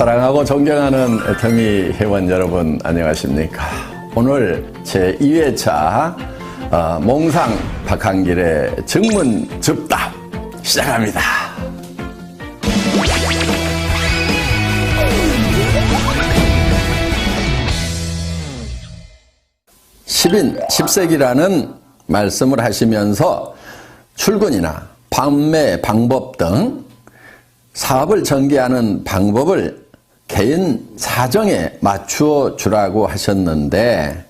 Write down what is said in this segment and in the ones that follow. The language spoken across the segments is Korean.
사랑하고 존경하는 애터미 회원 여러분 안녕하십니까. 오늘 제2회차 몽상 박한길의 증문 즉답 시작합니다. 10인 10세기라는 말씀을 하시면서 출근이나 판매 방법 등 사업을 전개하는 방법을 개인 사정에 맞추어 주라고 하셨는데,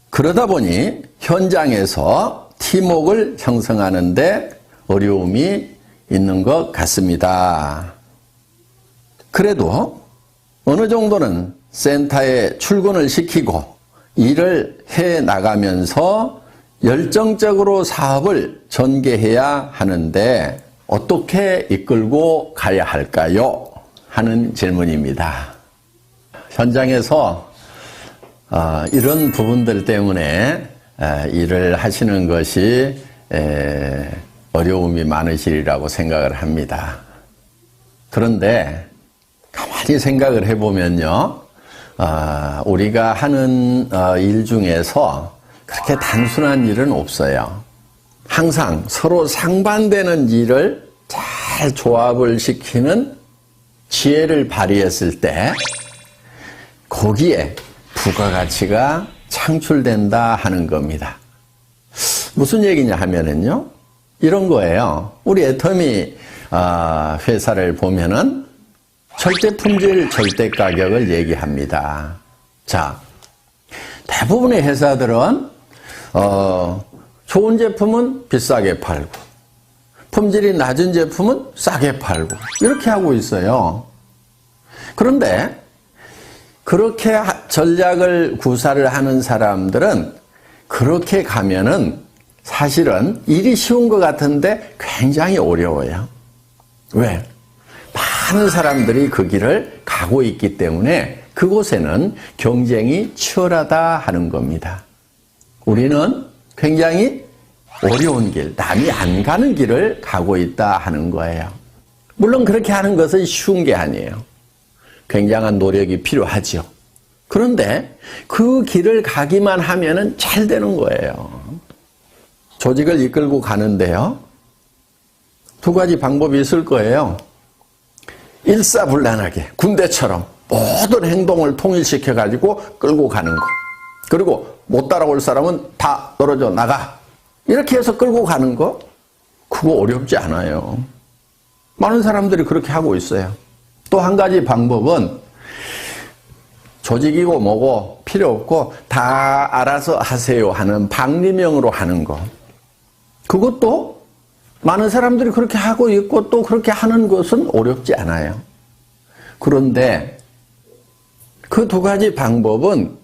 그러다 보니 현장에서 팀워크를 형성하는 데 어려움이 있는 것 같습니다. 그래도 어느 정도는 센터에 출근을 시키고 일을 해 나가면서 열정적으로 사업을 전개해야 하는데 어떻게 이끌고 가야 할까요? 하는 질문입니다. 현장에서 이런 부분들 때문에 일을 하시는 것이 어려움이 많으시리라고 생각을 합니다. 그런데 가만히 생각을 해보면요, 우리가 하는 일 중에서 그렇게 단순한 일은 없어요. 항상 서로 상반되는 일을 잘 조합을 시키는 지혜를 발휘했을 때 거기에 부가가치가 창출된다 하는 겁니다. 무슨 얘기냐 하면은요, 이런 거예요. 우리 애터미 회사를 보면은 절대 품질, 절대 가격을 얘기합니다. 자, 대부분의 회사들은 좋은 제품은 비싸게 팔고 품질이 낮은 제품은 싸게 팔고 이렇게 하고 있어요. 그런데 그렇게 전략을 구사를 하는 사람들은 그렇게 가면은 사실은 일이 쉬운 것 같은데 굉장히 어려워요. 왜? 많은 사람들이 그 길을 가고 있기 때문에 그곳에는 경쟁이 치열하다 하는 겁니다. 우리는 굉장히 어려운 길, 남이 안 가는 길을 가고 있다 하는 거예요. 물론 그렇게 하는 것은 쉬운 게 아니에요. 굉장한 노력이 필요하죠. 그런데 그 길을 가기만 하면은 잘 되는 거예요. 조직을 이끌고 가는데요, 두 가지 방법이 있을 거예요. 일사불란하게 군대처럼 모든 행동을 통일시켜가지고 끌고 가는 거. 그리고 못 따라올 사람은 다 떨어져 나가. 이렇게 해서 끌고 가는 거, 그거 어렵지 않아요. 많은 사람들이 그렇게 하고 있어요. 또 한 가지 방법은 조직이고 뭐고 필요 없고 다 알아서 하세요 하는 방리명으로 하는 거. 그것도 많은 사람들이 그렇게 하고 있고 또 그렇게 하는 것은 어렵지 않아요. 그런데 그 두 가지 방법은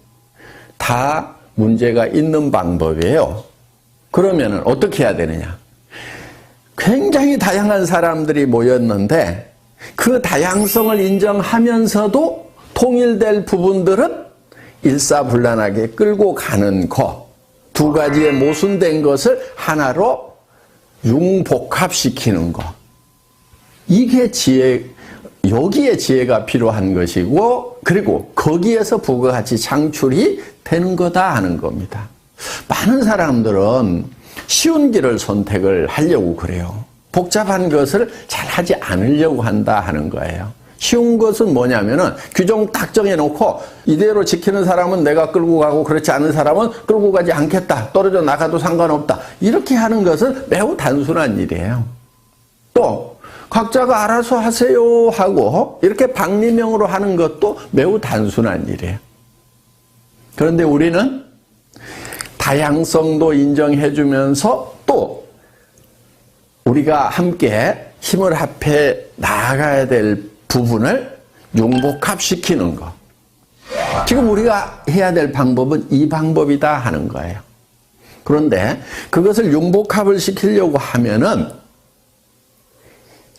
다 문제가 있는 방법이에요. 그러면 어떻게 해야 되느냐? 굉장히 다양한 사람들이 모였는데 그 다양성을 인정하면서도 통일될 부분들은 일사불란하게 끌고 가는 것, 두 가지의 모순된 것을 하나로 융복합시키는 것. 이게 여기에 지혜가 필요한 것이고, 그리고 거기에서 부가가치 창출이 되는 거다 하는 겁니다. 많은 사람들은 쉬운 길을 선택을 하려고 그래요. 복잡한 것을 잘 하지 않으려고 한다 하는 거예요. 쉬운 것은 뭐냐면은 규정 딱 정해놓고 이대로 지키는 사람은 내가 끌고 가고 그렇지 않은 사람은 끌고 가지 않겠다. 떨어져 나가도 상관없다. 이렇게 하는 것은 매우 단순한 일이에요. 또 각자가 알아서 하세요 하고 이렇게 방리명으로 하는 것도 매우 단순한 일이에요. 그런데 우리는 다양성도 인정해주면서 또 우리가 함께 힘을 합해 나아가야 될 부분을 융복합시키는 것. 지금 우리가 해야 될 방법은 이 방법이다 하는 거예요. 그런데 그것을 융복합을 시키려고 하면은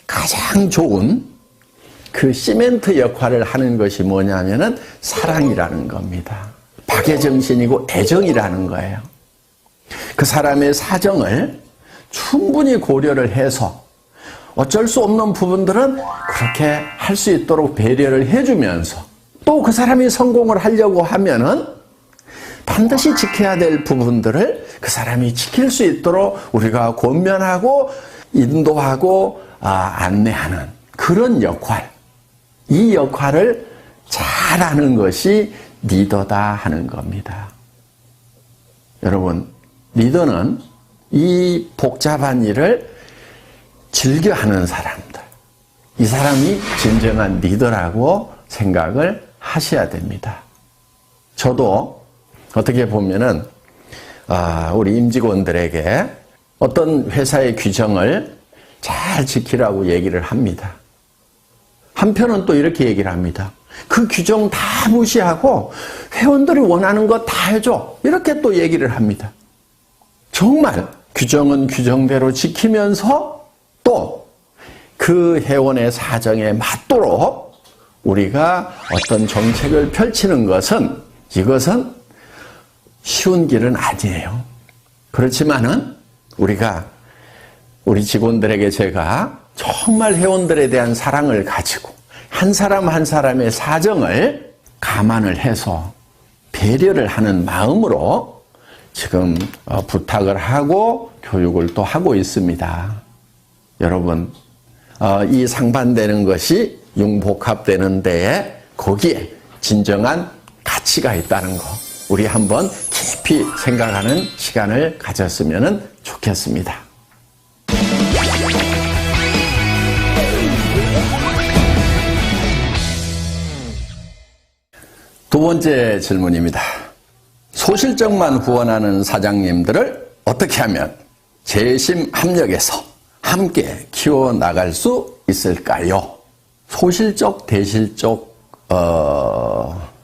가장 좋은 그 시멘트 역할을 하는 것이 뭐냐면은 사랑이라는 겁니다. 박애정신이고 애정이라는 거예요. 그 사람의 사정을 충분히 고려를 해서 어쩔 수 없는 부분들은 그렇게 할 수 있도록 배려를 해주면서 또 그 사람이 성공을 하려고 하면은 반드시 지켜야 될 부분들을 그 사람이 지킬 수 있도록 우리가 권면하고 인도하고 안내하는 그런 역할, 이 역할을 잘하는 것이 리더다 하는 겁니다. 여러분, 리더는 이 복잡한 일을 즐겨하는 사람들, 이 사람이 진정한 리더라고 생각을 하셔야 됩니다. 저도 어떻게 보면은 우리 임직원들에게 어떤 회사의 규정을 잘 지키라고 얘기를 합니다. 한편은 또 이렇게 얘기를 합니다. 그 규정 다 무시하고 회원들이 원하는 거 다 해줘. 이렇게 또 얘기를 합니다. 정말 규정은 규정대로 지키면서 또 그 회원의 사정에 맞도록 우리가 어떤 정책을 펼치는 것은 이것은 쉬운 길은 아니에요. 그렇지만은 우리 직원들에게 제가 정말 회원들에 대한 사랑을 가지고 한 사람 한 사람의 사정을 감안을 해서 배려를 하는 마음으로 지금 부탁을 하고 교육을 또 하고 있습니다. 여러분, 이 상반되는 것이 융복합되는 데에 거기에 진정한 가치가 있다는 거 우리 한번 깊이 생각하는 시간을 가졌으면 좋겠습니다. 두 번째 질문입니다. 소실적만 후원하는 사장님들을 어떻게 하면 재심 합력해서 함께 키워나갈 수 있을까요? 소실적, 대실적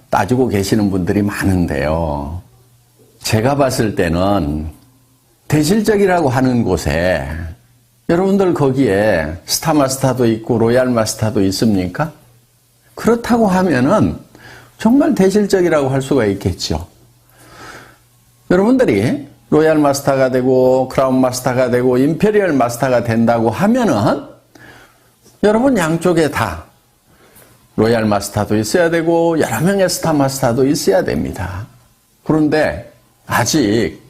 따지고 계시는 분들이 많은데요. 제가 봤을 때는 대실적이라고 하는 곳에 여러분들 거기에 스타마스터도 있고 로얄마스터도 있습니까? 그렇다고 하면은 정말 대실적이라고 할 수가 있겠죠. 여러분들이 로얄 마스터가 되고 크라운 마스터가 되고 임페리얼 마스터가 된다고 하면은 여러분 양쪽에 다 로얄 마스터도 있어야 되고 여러 명의 스타 마스터도 있어야 됩니다. 그런데 아직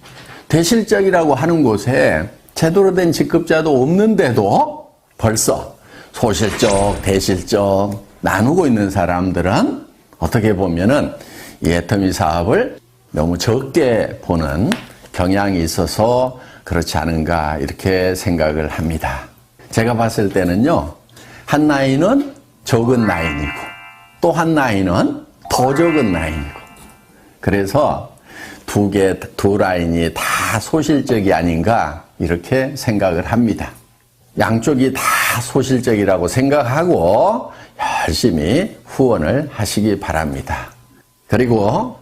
대실적이라고 하는 곳에 제대로 된 직급자도 없는데도 벌써 소실적, 대실적 나누고 있는 사람들은 어떻게 보면은 이 애터미 사업을 너무 적게 보는 경향이 있어서 그렇지 않은가 이렇게 생각을 합니다. 제가 봤을 때는요, 한 라인은 적은 라인이고 또 한 라인은 더 적은 라인이고 그래서 두 라인이 다 소실적이 아닌가 이렇게 생각을 합니다. 양쪽이 다 소실적이라고 생각하고 열심히 후원을 하시기 바랍니다. 그리고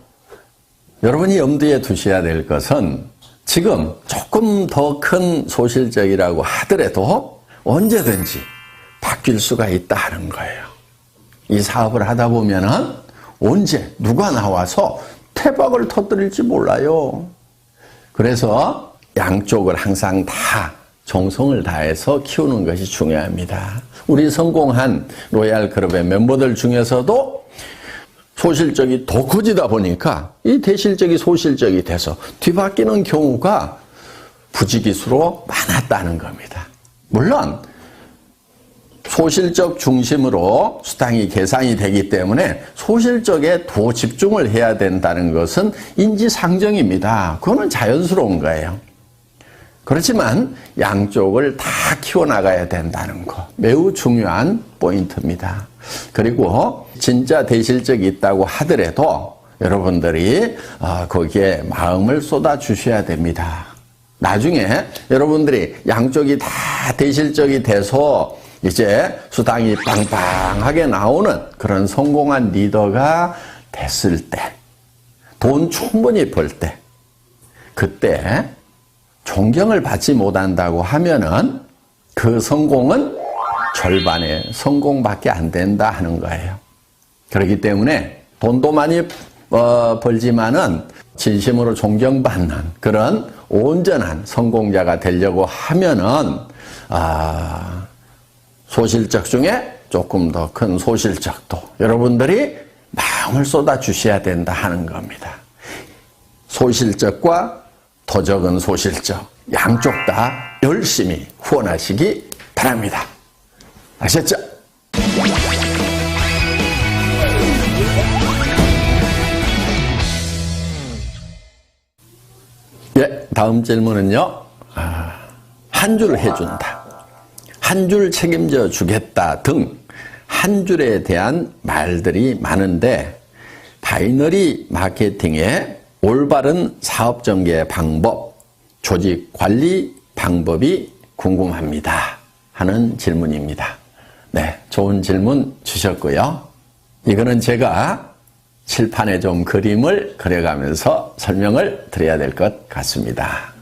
여러분이 염두에 두셔야 될 것은 지금 조금 더 큰 소실적이라고 하더라도 언제든지 바뀔 수가 있다는 거예요. 이 사업을 하다 보면은 언제 누가 나와서 태박을 터뜨릴지 몰라요. 그래서 양쪽을 항상 다 정성을 다해서 키우는 것이 중요합니다. 우리 성공한 로얄클럽의 멤버들 중에서도 소실적이 더 커지다 보니까 이 대실적이 소실적이 돼서 뒤바뀌는 경우가 부지기수로 많았다는 겁니다. 물론 소실적 중심으로 수당이 계산이 되기 때문에 소실적에 더 집중을 해야 된다는 것은 인지상정입니다. 그거는 자연스러운 거예요. 그렇지만 양쪽을 다 키워나가야 된다는 거 매우 중요한 포인트입니다. 그리고 진짜 대실적이 있다고 하더라도 여러분들이 거기에 마음을 쏟아주셔야 됩니다. 나중에 여러분들이 양쪽이 다 대실적이 돼서 이제 수당이 빵빵하게 나오는 그런 성공한 리더가 됐을 때, 돈 충분히 벌 때, 그때 존경을 받지 못한다고 하면은 그 성공은 절반의 성공밖에 안 된다 하는 거예요. 그렇기 때문에 돈도 많이 벌지만은 진심으로 존경받는 그런 온전한 성공자가 되려고 하면은 소실적 중에 조금 더 큰 소실적도 여러분들이 마음을 쏟아 주셔야 된다 하는 겁니다. 소실적과 더 적은 소실적 양쪽 다 열심히 후원하시기 바랍니다. 아셨죠? 예, 다음 질문은요. 한 줄 해준다, 한 줄 책임져 주겠다 등 한 줄에 대한 말들이 많은데 바이너리 마케팅의 올바른 사업 전개 방법, 조직 관리 방법이 궁금합니다 하는 질문입니다. 네, 좋은 질문 주셨고요. 이거는 제가 칠판에 좀 그림을 그려가면서 설명을 드려야 될 것 같습니다.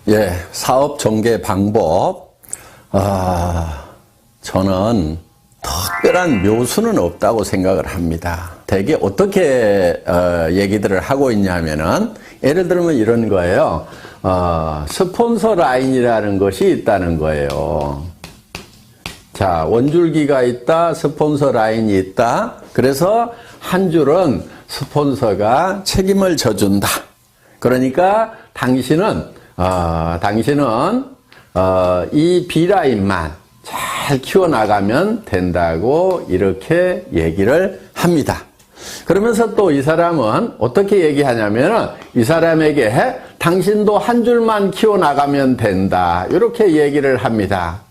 예, 사업 전개 방법. 저는 특별한 묘수는 없다고 생각을 합니다. 대개 어떻게 얘기들을 하고 있냐면은 예를 들면 이런 거예요. 스폰서 라인이라는 것이 있다는 거예요. 자, 원줄기가 있다, 스폰서 라인이 있다. 그래서 한 줄은 스폰서가 책임을 져준다. 그러니까 당신은 이 B라인만 잘 키워나가면 된다고 이렇게 얘기를 합니다. 그러면서 또 이 사람은 어떻게 얘기하냐면 이 사람에게 당신도 한 줄만 키워나가면 된다 이렇게 얘기를 합니다.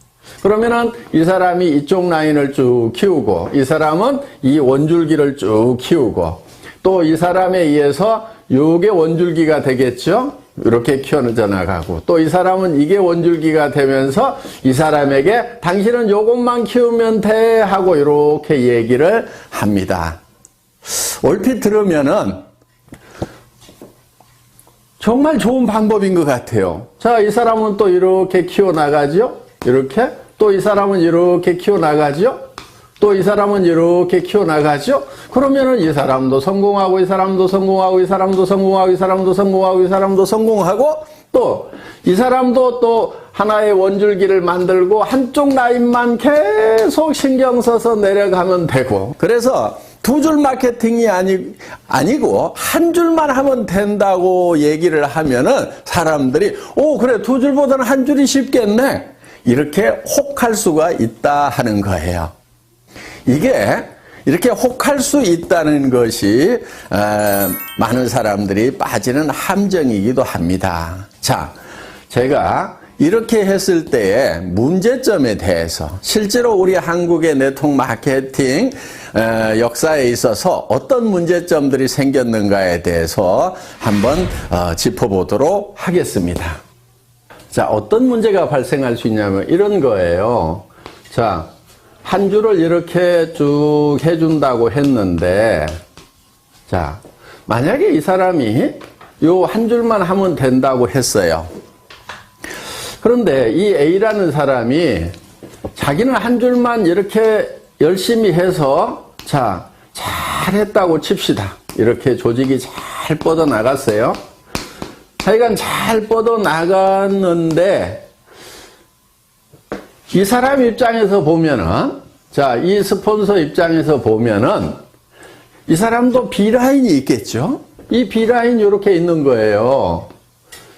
그러면은 이 사람이 이쪽 라인을 쭉 키우고 이 사람은 이 원줄기를 쭉 키우고 또 이 사람에 의해서 요게 원줄기가 되겠죠. 이렇게 키워져 나가고 또 이 사람은 이게 원줄기가 되면서 이 사람에게 당신은 요것만 키우면 돼 하고 이렇게 얘기를 합니다. 얼핏 들으면은 정말 좋은 방법인 것 같아요. 자, 이 사람은 또 이렇게 키워나가죠. 이렇게 또 이 사람은 이렇게 키워나가죠. 또 이 사람은 이렇게 키워나가죠. 그러면은 이 사람도 성공하고 이 사람도 성공하고 이 사람도 성공하고 이 사람도 성공하고 이 사람도 성공하고 또 이 사람도 또 하나의 원줄기를 만들고 한쪽 라인만 계속 신경 써서 내려가면 되고 그래서 두 줄 마케팅이 아니고 한 줄만 하면 된다고 얘기를 하면은 사람들이 그래 두 줄보다는 한 줄이 쉽겠네 이렇게 혹할 수가 있다 하는 거예요. 이게 이렇게 혹할 수 있다는 것이 많은 사람들이 빠지는 함정이기도 합니다. 자, 제가 이렇게 했을 때의 문제점에 대해서 실제로 우리 한국의 네트워크 마케팅 역사에 있어서 어떤 문제점들이 생겼는가에 대해서 한번 짚어보도록 하겠습니다. 자, 어떤 문제가 발생할 수 있냐면 이런 거예요. 자, 한 줄을 이렇게 쭉 해준다고 했는데, 자, 만약에 이 사람이 요 한 줄만 하면 된다고 했어요. 그런데 이 A라는 사람이 자기는 한 줄만 이렇게 열심히 해서, 자, 잘했다고 칩시다. 이렇게 조직이 잘 뻗어나갔어요. 하여간 잘 뻗어나갔는데, 이 사람 입장에서 보면은, 자, 이 스폰서 입장에서 보면은, 이 사람도 B라인이 있겠죠? 이 B라인이 이렇게 있는 거예요.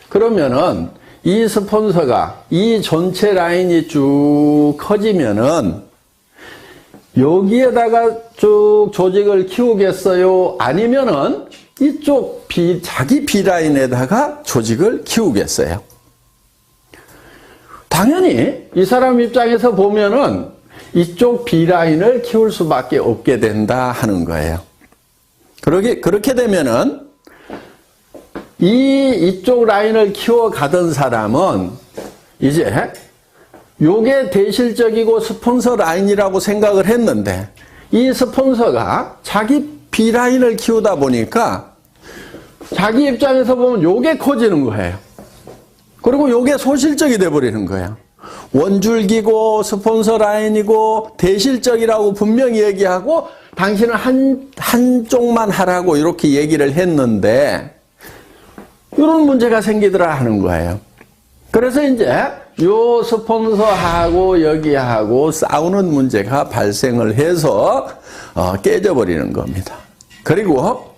그러면은, 이 스폰서가 이 전체 라인이 쭉 커지면은, 여기에다가 쭉 조직을 키우겠어요? 아니면은, 이쪽 자기 B라인에다가 조직을 키우겠어요? 당연히 이 사람 입장에서 보면은 이쪽 B라인을 키울 수밖에 없게 된다 하는 거예요. 그렇게 되면은 이쪽 라인을 키워가던 사람은 이제 요게 대실적이고 스폰서 라인이라고 생각을 했는데 이 스폰서가 자기 B라인을 키우다 보니까 자기 입장에서 보면 요게 커지는 거예요. 그리고 요게 소실적이 돼버리는 거예요. 원줄기고 스폰서 라인이고 대실적이라고 분명히 얘기하고 당신은 한쪽만 하라고 이렇게 얘기를 했는데 이런 문제가 생기더라 하는 거예요. 그래서 이제 요 스폰서하고 여기하고 싸우는 문제가 발생을 해서 깨져버리는 겁니다. 그리고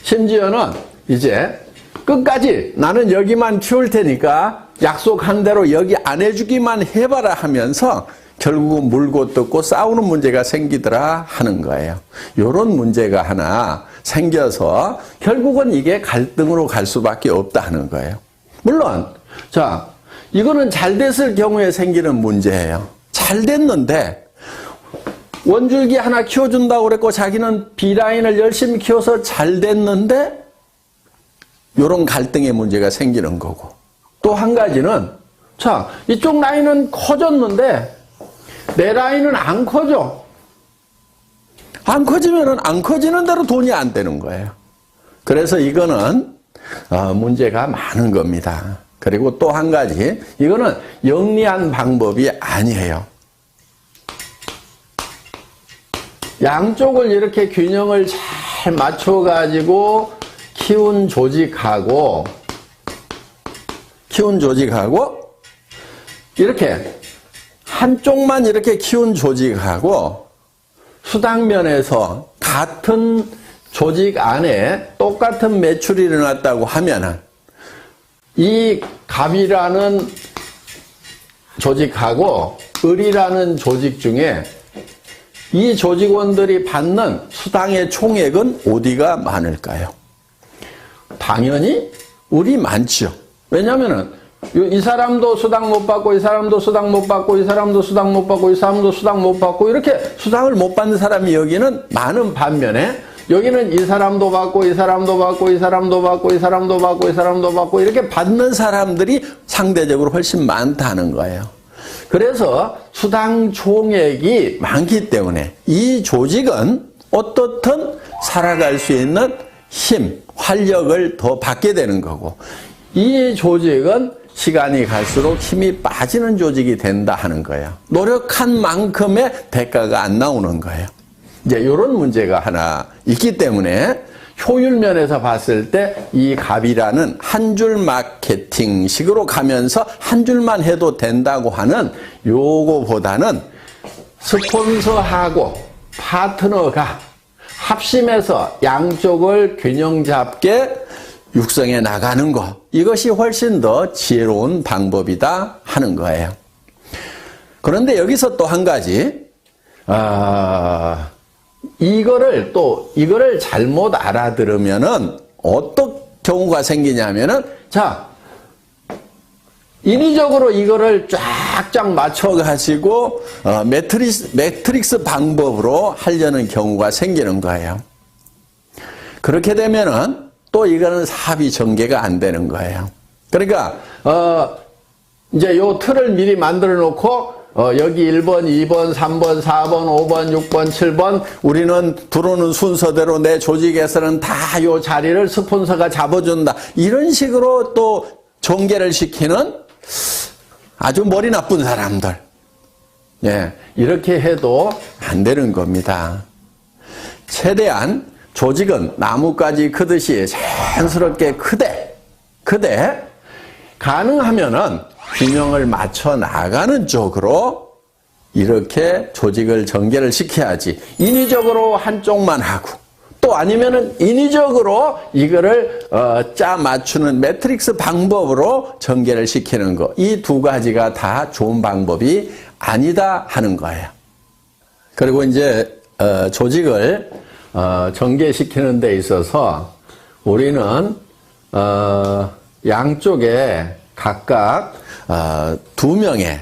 심지어는 이제 끝까지 나는 여기만 키울 테니까 약속한 대로 여기 안 해주기만 해봐라 하면서 결국은 물고 뜯고 싸우는 문제가 생기더라 하는 거예요. 이런 문제가 하나 생겨서 결국은 이게 갈등으로 갈 수밖에 없다 하는 거예요. 물론 자, 이거는 잘 됐을 경우에 생기는 문제예요. 잘 됐는데 원줄기 하나 키워준다고 그랬고 자기는 B라인을 열심히 키워서 잘 됐는데 이런 갈등의 문제가 생기는 거고, 또 한 가지는 자, 이쪽 라인은 커졌는데 내 라인은 안 커져. 안 커지면은 안 커지는 대로 돈이 안 되는 거예요. 그래서 이거는 문제가 많은 겁니다. 그리고 또 한 가지, 이거는 영리한 방법이 아니에요. 양쪽을 이렇게 균형을 잘 맞춰가지고 키운 조직하고 이렇게 한쪽만 이렇게 키운 조직하고 수당면에서 같은 조직 안에 똑같은 매출이 일어났다고 하면은 이 갑이라는 조직하고 을이라는 조직 중에 이 조직원들이 받는 수당의 총액은 어디가 많을까요? 당연히 을이 많죠. 왜냐하면은 이 사람도 수당 못 받고 이 사람도 수당 못 받고 이 사람도 수당 못 받고 이 사람도 수당 못 받고 이렇게 수당을 못 받는 사람이 여기는 많은 반면에 여기는 이 사람도 받고 이 사람도 받고 이 사람도 받고 이 사람도 받고 이 사람도 받고 이렇게 받는 사람들이 상대적으로 훨씬 많다는 거예요. 그래서 수당 총액이 많기 때문에 이 조직은 어떻든 살아갈 수 있는 힘, 활력을 더 받게 되는 거고, 이 조직은 시간이 갈수록 힘이 빠지는 조직이 된다 하는 거예요. 노력한 만큼의 대가가 안 나오는 거예요. 이제 이런 문제가 하나 있기 때문에 효율 면에서 봤을 때 이 갑이라는 한 줄 마케팅식으로 가면서 한 줄만 해도 된다고 하는 요거보다는 스폰서하고 파트너가 합심해서 양쪽을 균형 잡게 육성해 나가는 것, 이것이 훨씬 더 지혜로운 방법이다 하는 거예요. 그런데 여기서 또 한 가지, 이거를 잘못 알아들으면은 어떤 경우가 생기냐면은, 자, 인위적으로 이거를 쫙쫙 맞춰가지고, 매트릭스 방법으로 하려는 경우가 생기는 거예요. 그렇게 되면은, 또 이거는 사업이 전개가 안 되는 거예요. 그러니까, 이제 요 틀을 미리 만들어 놓고, 여기 1번, 2번, 3번, 4번, 5번, 6번, 7번, 우리는 들어오는 순서대로 내 조직에서는 다 요 자리를 스폰서가 잡아준다. 이런 식으로 또 전개를 시키는 아주 머리 나쁜 사람들. 예, 이렇게 해도 안 되는 겁니다. 최대한 조직은 나무까지 크듯이 자연스럽게 크되 가능하면은 균형을 맞춰 나가는 쪽으로 이렇게 조직을 전개를 시켜야지, 인위적으로 한쪽만 하고 또 아니면은 인위적으로 이거를 짜 맞추는 매트릭스 방법으로 전개를 시키는 거, 이 두 가지가 다 좋은 방법이 아니다 하는 거예요. 그리고 이제 조직을 전개시키는 데 있어서 우리는 양쪽에 각각 2명의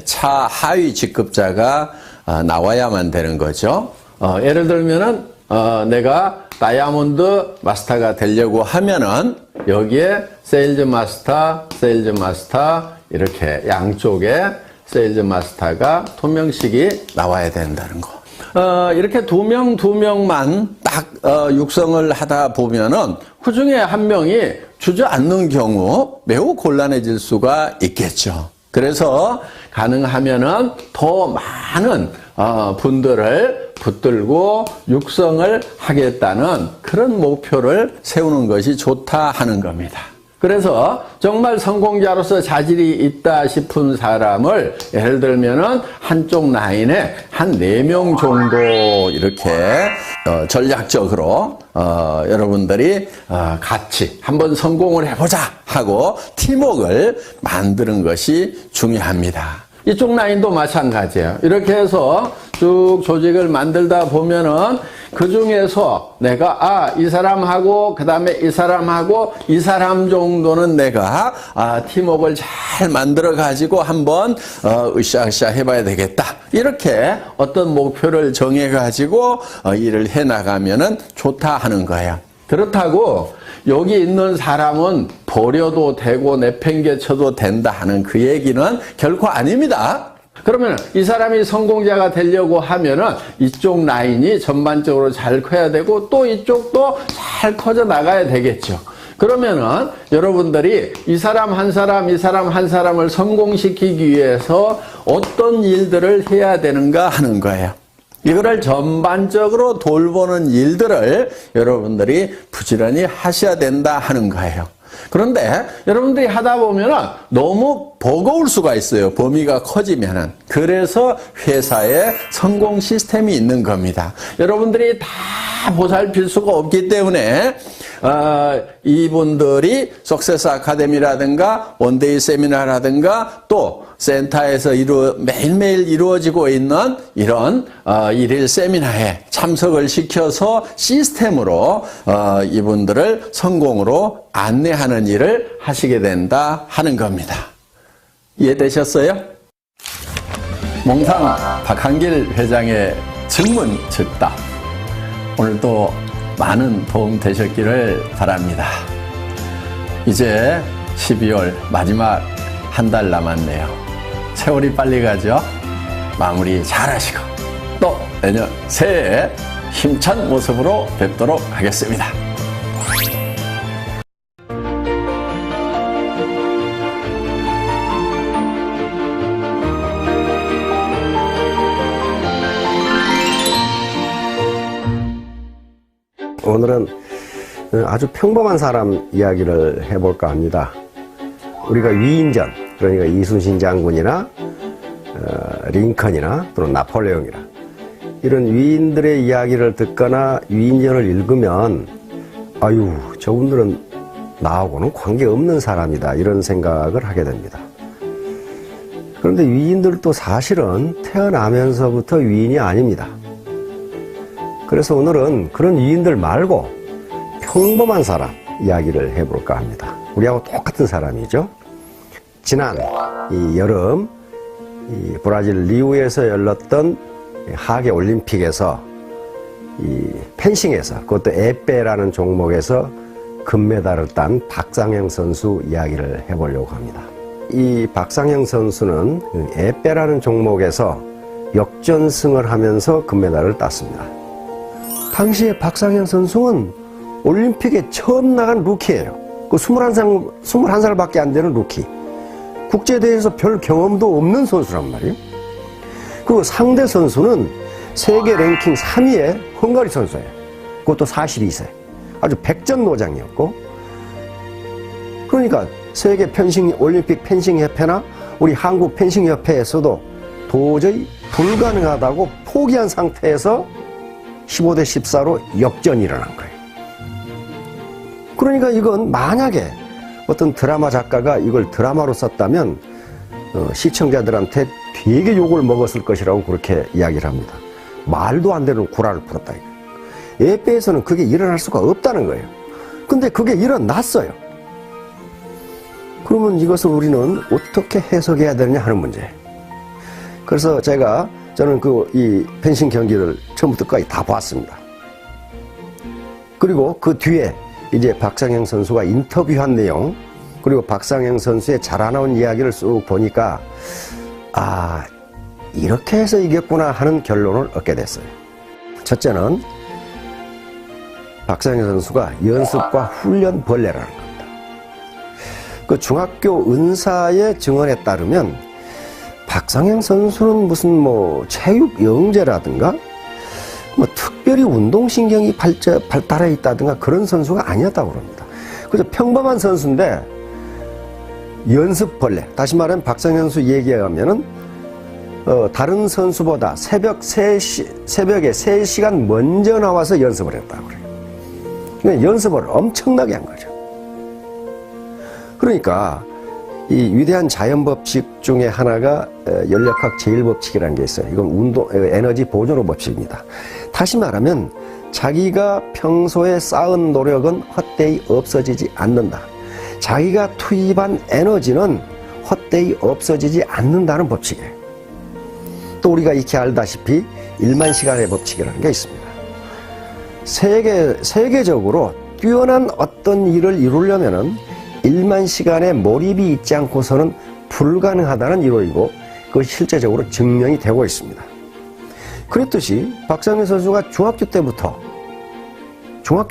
차 하위 직급자가 나와야만 되는 거죠. 예를 들면은 내가 다이아몬드 마스터가 되려고 하면은 여기에 세일즈 마스터 이렇게 양쪽에 세일즈 마스터가 2명씩이 나와야 된다는 거. 이렇게 2명만 딱 육성을 하다 보면은 그 중에 한 명이 주저앉는 경우 매우 곤란해질 수가 있겠죠. 그래서 가능하면은 더 많은 분들을 붙들고 육성을 하겠다는 그런 목표를 세우는 것이 좋다 하는 겁니다. 그래서 정말 성공자로서 자질이 있다 싶은 사람을 예를 들면은 한쪽 라인에 한 4명 정도 이렇게 전략적으로 여러분들이 같이 한번 성공을 해보자 하고 팀워크를 만드는 것이 중요합니다. 이쪽 라인도 마찬가지예요. 이렇게 해서 쭉 조직을 만들다 보면은 그 중에서 내가 이 사람하고 그 다음에 이 사람하고 이 사람 정도는 내가 팀워크를 잘 만들어 가지고 한번 으쌰으쌰 해봐야 되겠다. 이렇게 어떤 목표를 정해 가지고 일을 해 나가면은 좋다 하는 거예요. 그렇다고 여기 있는 사람은 버려도 되고 내팽개쳐도 된다 하는 그 얘기는 결코 아닙니다. 그러면 이 사람이 성공자가 되려고 하면은 이쪽 라인이 전반적으로 잘 커야 되고 또 이쪽도 잘 커져 나가야 되겠죠. 그러면은 여러분들이 이 사람 한 사람, 이 사람 한 사람을 성공시키기 위해서 어떤 일들을 해야 되는가 하는 거예요. 이거를 전반적으로 돌보는 일들을 여러분들이 부지런히 하셔야 된다 하는 거예요. 그런데 여러분들이 하다 보면 너무 버거울 수가 있어요. 범위가 커지면은. 그래서 회사에 성공 시스템이 있는 겁니다. 여러분들이 다 보살필 수가 없기 때문에 이분들이 석세스 아카데미라든가 원데이 세미나라든가 또 센터에서 매일매일 이루어지고 있는 이런 일일 세미나에 참석을 시켜서 시스템으로 이분들을 성공으로 안내하는 일을 하시게 된다 하는 겁니다. 이해되셨어요? 몽상 박한길 회장의 증문 즉답. 오늘도 많은 도움 되셨기를 바랍니다. 이제 12월 마지막 한 달 남았네요. 세월이 빨리 가죠? 마무리 잘 하시고 또 내년 새해에 힘찬 모습으로 뵙도록 하겠습니다. 오늘은 아주 평범한 사람 이야기를 해볼까 합니다. 우리가 위인전, 그러니까 이순신 장군이나 링컨이나 또는 나폴레옹이나 이런 위인들의 이야기를 듣거나 위인전을 읽으면 아유, 저분들은 나하고는 관계없는 사람이다 이런 생각을 하게 됩니다. 그런데 위인들도 사실은 태어나면서부터 위인이 아닙니다. 그래서 오늘은 그런 위인들 말고 평범한 사람 이야기를 해볼까 합니다. 우리하고 똑같은 사람이죠. 지난 이 여름 이 브라질 리우에서 열렸던 하계 올림픽에서 이 펜싱에서 그것도 에페라는 종목에서 금메달을 딴 박상영 선수 이야기를 해보려고 합니다. 이 박상영 선수는 에페라는 종목에서 역전승을 하면서 금메달을 땄습니다. 당시에 박상영 선수는 올림픽에 처음 나간 루키예요. 그 21살밖에 안 되는 루키. 국제대회에서 별 경험도 없는 선수란 말이에요. 그리고 상대 선수는 세계 랭킹 3위의 헝가리 선수예요. 그것도 42세. 아주 백전노장이었고. 그러니까 세계 올림픽 펜싱협회나 우리 한국 펜싱협회에서도 도저히 불가능하다고 포기한 상태에서 15대 14로 역전이 일어난 거예요. 그러니까 이건 만약에 어떤 드라마 작가가 이걸 드라마로 썼다면 시청자들한테 되게 욕을 먹었을 것이라고 그렇게 이야기를 합니다. 말도 안 되는 구라를 풀었다. 에페에서는 그게 일어날 수가 없다는 거예요. 근데 그게 일어났어요. 그러면 이것을 우리는 어떻게 해석해야 되느냐 하는 문제예요. 그래서 저는 이 펜싱 경기를 처음부터 끝까지 다 봤습니다. 그리고 그 뒤에 이제 박상영 선수가 인터뷰한 내용, 그리고 박상영 선수의 자라나온 이야기를 쑥 보니까 이렇게 해서 이겼구나 하는 결론을 얻게 됐어요. 첫째는 박상영 선수가 연습과 훈련 벌레라는 겁니다. 그 중학교 은사의 증언에 따르면 박상영 선수는 무슨 체육 영재라든가 특별히 운동신경이 발달해 있다든가 그런 선수가 아니었다고 그럽니다. 그저 평범한 선수인데 연습벌레, 다시 말하면 박상현 선수 얘기에 가면은 다른 선수보다 새벽에 3시간 먼저 나와서 연습을 했다고 그래요. 그러니까 연습을 엄청나게 한 거죠. 그러니까 이 위대한 자연법칙 중에 하나가 연력학 제1법칙이라는 게 있어요. 이건 에너지 보존호 법칙입니다. 다시 말하면 자기가 평소에 쌓은 노력은 헛되이 없어지지 않는다. 자기가 투입한 에너지는 헛되이 없어지지 않는다는 법칙이에요. 또 우리가 익히 알다시피 1만 시간의 법칙이라는 게 있습니다. 세계적으로 뛰어난 어떤 일을 이루려면은 1만 시간의 몰입이 있지 않고서는 불가능하다는 이론이고 그것이 실제적으로 증명이 되고 있습니다. 그랬듯이 박상현 선수가 중학교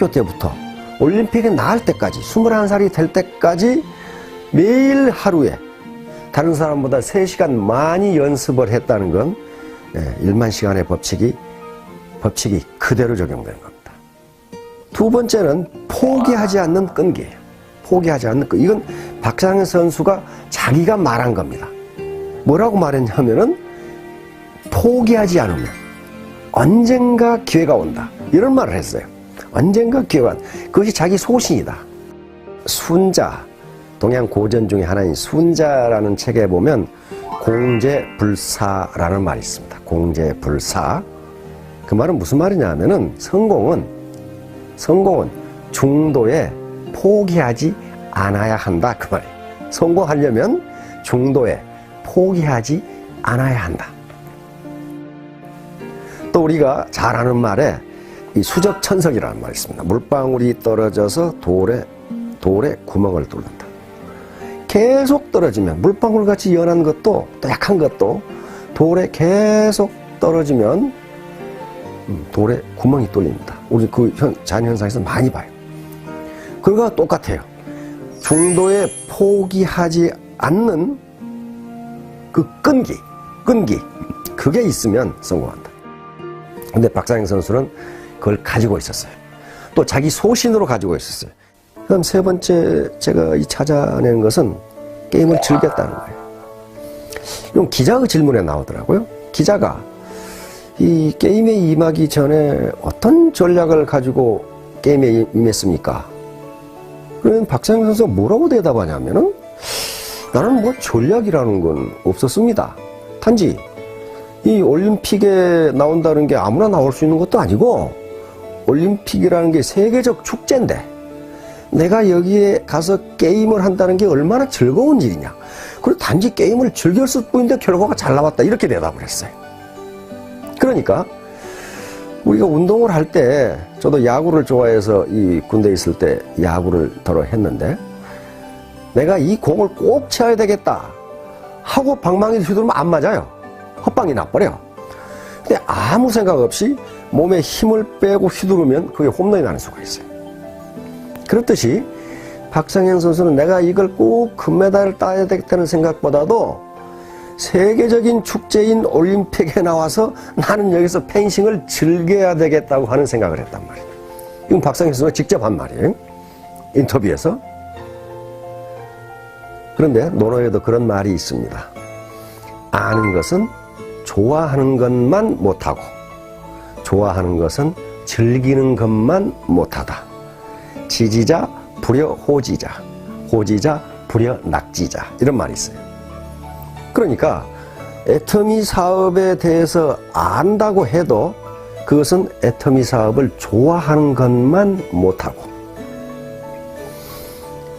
때부터 올림픽에 나갈 때까지 21살이 될 때까지 매일 하루에 다른 사람보다 3시간 많이 연습을 했다는 건 1만 시간의 법칙이 그대로 적용되는 겁니다. 두 번째는 포기하지 않는 끈기예요. 포기하지 않는 끈기. 이건 박상현 선수가 자기가 말한 겁니다. 뭐라고 말했냐면은 포기하지 않으면 언젠가 기회가 온다. 이런 말을 했어요. 언젠가 기회가 온다. 그것이 자기 소신이다. 순자, 동양 고전 중에 하나인 순자라는 책에 보면 공재불사라는 말이 있습니다. 공재불사. 그 말은 무슨 말이냐 하면은 성공은 중도에 포기하지 않아야 한다. 그 말이에요. 성공하려면 중도에 포기하지 않아야 한다. 또 우리가 잘 아는 말에 이 수적천석이라는 말이 있습니다. 물방울이 떨어져서 돌에 구멍을 뚫는다. 계속 떨어지면 물방울같이 연한 것도 또 약한 것도 돌에 계속 떨어지면 돌에 구멍이 뚫립니다. 우리 그 자연현상에서 많이 봐요. 그거와 똑같아요. 중도에 포기하지 않는 그 끈기 그게 있으면 성공한다. 근데 박상현 선수는 그걸 가지고 있었어요. 또 자기 소신으로 가지고 있었어요. 그다음 세 번째 제가 찾아낸 것은 게임을 즐겼다는 거예요. 이건 기자의 질문에 나오더라고요. 기자가 이 게임에 임하기 전에 어떤 전략을 가지고 게임에 임했습니까? 그러면 박상현 선수가 뭐라고 대답하냐면은 나는 뭐 전략이라는 건 없었습니다. 단지 이 올림픽에 나온다는 게 아무나 나올 수 있는 것도 아니고 올림픽이라는 게 세계적 축제인데 내가 여기에 가서 게임을 한다는 게 얼마나 즐거운 일이냐. 그리고 단지 게임을 즐겼을 뿐인데 결과가 잘 나왔다. 이렇게 대답을 했어요. 그러니까 우리가 운동을 할 때 저도 야구를 좋아해서 이 군대에 있을 때 야구를 더러 했는데 내가 이 공을 꼭 쳐야 되겠다 하고 방망이를 휘두르면 안 맞아요. 헛방이 나버려. 근데 아무 생각 없이 몸에 힘을 빼고 휘두르면 그게 홈런이 나는 수가 있어요. 그렇듯이 박상현 선수는 내가 이걸 꼭 금메달을 따야 되겠다는 생각보다도 세계적인 축제인 올림픽에 나와서 나는 여기서 펜싱을 즐겨야 되겠다고 하는 생각을 했단 말이에요. 이건 박상현 선수가 직접 한 말이에요. 인터뷰에서. 그런데 논어에도 그런 말이 있습니다. 아는 것은 좋아하는 것만 못하고 좋아하는 것은 즐기는 것만 못하다. 지지자 불여 호지자, 호지자 불여 낙지자, 이런 말이 있어요. 그러니까 애터미 사업에 대해서 안다고 해도 그것은 애터미 사업을 좋아하는 것만 못하고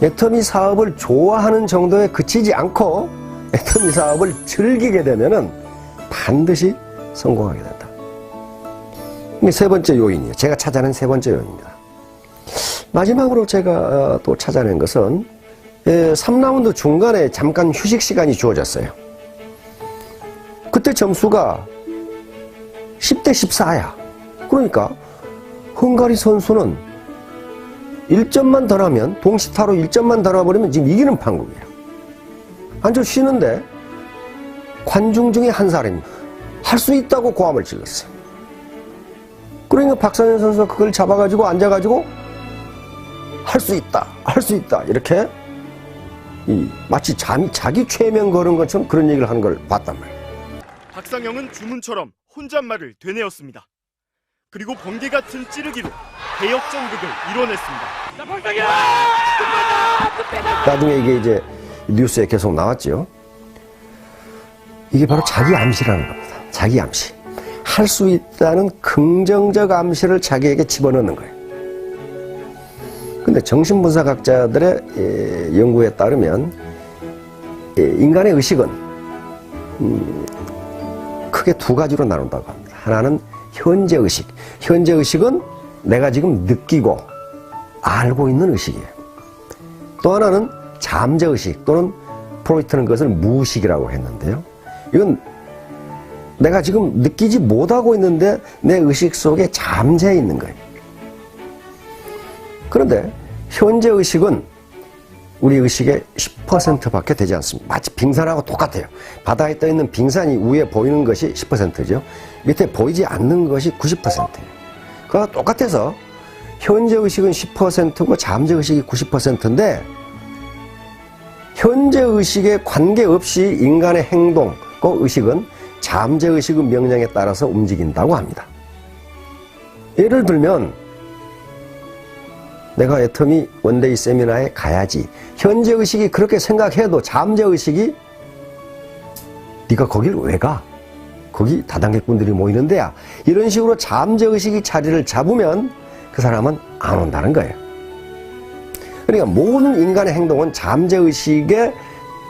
애터미 사업을 좋아하는 정도에 그치지 않고 애터미 사업을 즐기게 되면은 반드시 성공하게 된다. 이게 세 번째 요인이에요. 제가 찾아낸 세 번째 요인입니다. 마지막으로 제가 또 찾아낸 것은 3라운드 중간에 잠깐 휴식 시간이 주어졌어요. 그때 점수가 10대 14야. 그러니까 헝가리 선수는 1점만 더 나면 동시타로 1점만 더 나버리면 지금 이기는 판국이에요. 앉아 쉬는데 관중 중에 한 사람이 할 수 있다고 고함을 질렀어요. 그러니까 박상현 선수가 그걸 잡아가지고 앉아가지고 할 수 있다, 할 수 있다 이렇게 마치 자기 최면 걸은 것처럼 그런 얘기를 하는 걸 봤단 말이에요. 박상영은 주문처럼 혼잣말을 되뇌었습니다. 그리고 번개 같은 찌르기로 대역전극을 이뤄냈습니다. 나중에 이게 이제 뉴스에 계속 나왔죠. 이게 바로 자기 암시라는 겁니다. 자기 암시. 할 수 있다는 긍정적 암시를 자기에게 집어넣는 거예요. 근데 정신분석학자들의 연구에 따르면 인간의 의식은 크게 두 가지로 나눈다고 합니다. 하나는 현재 의식. 현재 의식은 내가 지금 느끼고 알고 있는 의식이에요. 또 하나는 잠재 의식 또는 프로이트는 그것을 무의식이라고 했는데요. 이건 내가 지금 느끼지 못하고 있는데 내 의식 속에 잠재해 있는 거예요. 그런데 현재 의식은 우리 의식의 10%밖에 되지 않습니다. 마치 빙산하고 똑같아요. 바다에 떠 있는 빙산이 위에 보이는 것이 10%죠. 밑에 보이지 않는 것이 90%예요. 그와 똑같아서 현재 의식은 10%고 잠재 의식이 90%인데 현재 의식에 관계없이 인간의 행동과 의식은 잠재 의식의 명령에 따라서 움직인다고 합니다. 예를 들면 내가 애터미 원데이 세미나에 가야지. 현재 의식이 그렇게 생각해도 잠재 의식이 네가 거길 왜 가? 거기 다단계꾼들이 모이는 데야. 이런 식으로 잠재 의식이 자리를 잡으면 그 사람은 안 온다는 거예요. 그러니까 모든 인간의 행동은 잠재 의식의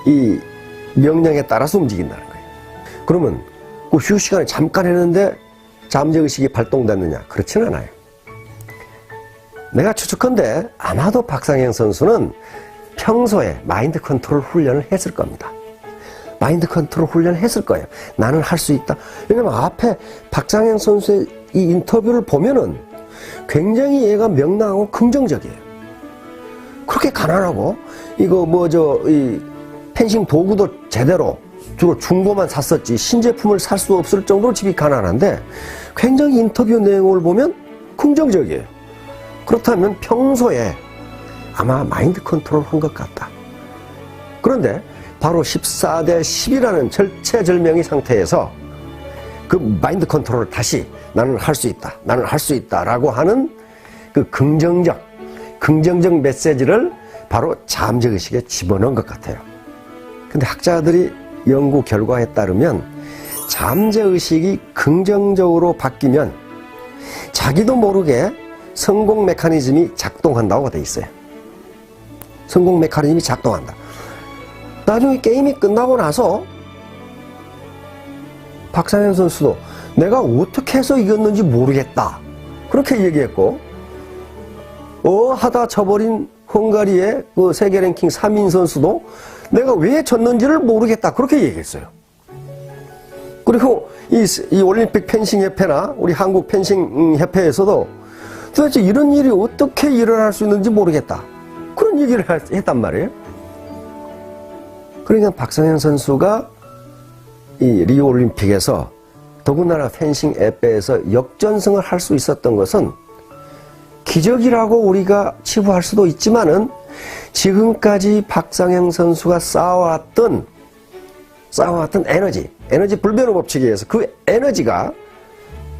이 명령에 따라서 움직인다는 거예요. 그러면 그 휴식 시간에 잠깐 했는데 잠재 의식이 발동됐느냐? 그렇지는 않아요. 내가 추측컨대 아마도 박상영 선수는 평소에 마인드 컨트롤 훈련을 했을 겁니다. 마인드 컨트롤 훈련을 했을 거예요. 나는 할 수 있다. 왜냐면 앞에 박상영 선수의 이 인터뷰를 보면은 굉장히 얘가 명랑하고 긍정적이에요. 그렇게 가난하고 이거 이 펜싱 도구도 제대로 주로 중고만 샀었지 신제품을 살 수 없을 정도로 집이 가난한데 굉장히 인터뷰 내용을 보면 긍정적이에요. 그렇다면 평소에 아마 마인드 컨트롤 한 것 같다. 그런데 바로 14대 10이라는 절체절명의 상태에서 그 마인드 컨트롤을 다시 나는 할 수 있다. 나는 할 수 있다. 라고 하는 그 긍정적 메시지를 바로 잠재의식에 집어넣은 것 같아요. 근데 학자들이 연구 결과에 따르면 잠재의식이 긍정적으로 바뀌면 자기도 모르게 성공 메커니즘이 작동한다고 돼 있어요. 성공 메커니즘이 작동한다. 나중에 게임이 끝나고 나서 박상현 선수도 내가 어떻게 해서 이겼는지 모르겠다. 그렇게 얘기했고 하다 져버린 헝가리의 그 세계 랭킹 3인 선수도 내가 왜 졌는지를 모르겠다. 그렇게 얘기했어요. 그리고 이 올림픽 펜싱 협회나 우리 한국 펜싱 협회에서도 도대체 이런 일이 어떻게 일어날 수 있는지 모르겠다. 그런 얘기를 했단 말이에요. 그러니까 박상현 선수가 이 리오 올림픽에서 더군다나 펜싱 앱에서 역전승을 할 수 있었던 것은 기적이라고 우리가 치부할 수도 있지만은 지금까지 박상현 선수가 쌓아왔던 에너지 불변의 법칙에 의해서 그 에너지가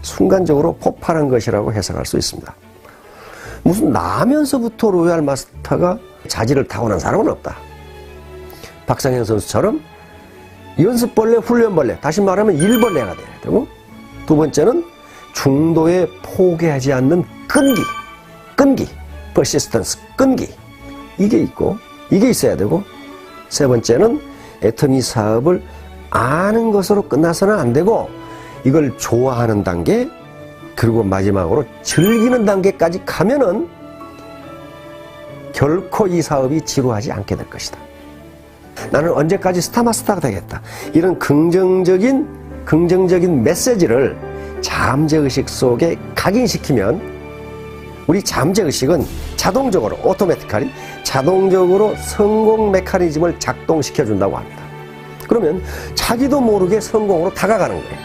순간적으로 폭발한 것이라고 해석할 수 있습니다. 무슨 나면서부터 로얄 마스터가 자질을 타고난 사람은 없다. 박상현 선수처럼 연습벌레, 훈련벌레, 다시 말하면 일벌레가 돼야 되고, 두 번째는 중도에 포기하지 않는 끈기, persistence, 끈기. 이게 있고, 이게 있어야 되고, 세 번째는 애터미 사업을 아는 것으로 끝나서는 안 되고, 이걸 좋아하는 단계, 그리고 마지막으로 즐기는 단계까지 가면은 결코 이 사업이 지루하지 않게 될 것이다. 나는 언제까지 스타마스터가 되겠다. 이런 긍정적인 메시지를 잠재의식 속에 각인시키면 우리 잠재의식은 자동적으로 자동적으로 성공 메커니즘을 작동시켜 준다고 합니다. 그러면 자기도 모르게 성공으로 다가가는 거예요.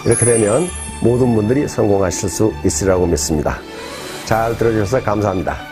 이렇게 되면 모든 분들이 성공하실 수 있으리라고 믿습니다. 잘 들어주셔서 감사합니다.